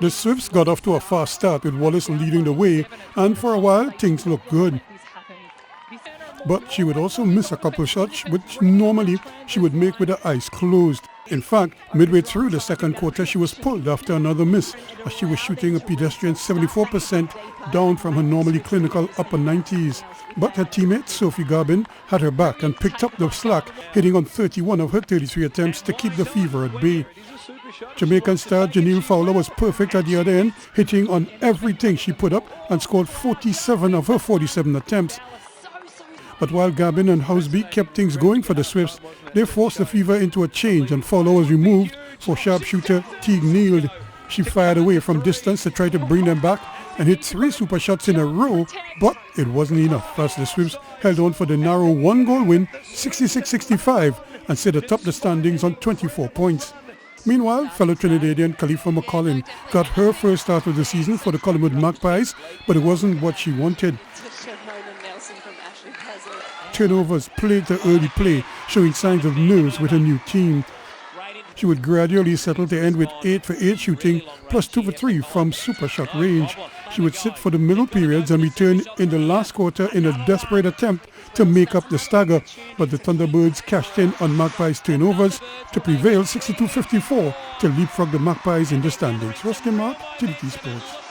The Swifts got off to a fast start with Wallace leading the way, and for a while things looked good. But she would also miss a couple shots which normally she would make with her eyes closed. In fact, midway through the second quarter she was pulled after another miss as she was shooting a pedestrian 74% down from her normally clinical upper 90s. But her teammate Sophie Garbin had her back and picked up the slack, hitting on 31 of her 33 attempts to keep the fever at bay. Jamaican star Janelle Fowler was perfect at the other end, hitting on everything she put up and scored 47 of her 47 attempts. But while Garbin and Houseby kept things going for the Swifts, they forced the fever into a change and Fowler was removed for sharpshooter Teague Neal. She fired away from distance to try to bring them back and hit 3 super shots in a row, but it wasn't enough as the Swifts held on for the narrow 1-goal win, 66-65, and sit atop the standings on 24 points. Meanwhile, fellow Trinidadian Khalifa McCollin got her first start of the season for the Collingwood Magpies, but it wasn't what she wanted. Turnovers plagued her early play, showing signs of nerves with her new team. She would gradually settle to end with 8 for 8 shooting, plus 2 for 3 from super shot range. She would sit for the middle periods and return in the last quarter in a desperate attempt to make up the stagger, but the Thunderbirds cashed in on Magpies turnovers to prevail 62-54 to leapfrog the Magpies in the standings. Ruskin Mark, TDT Sports.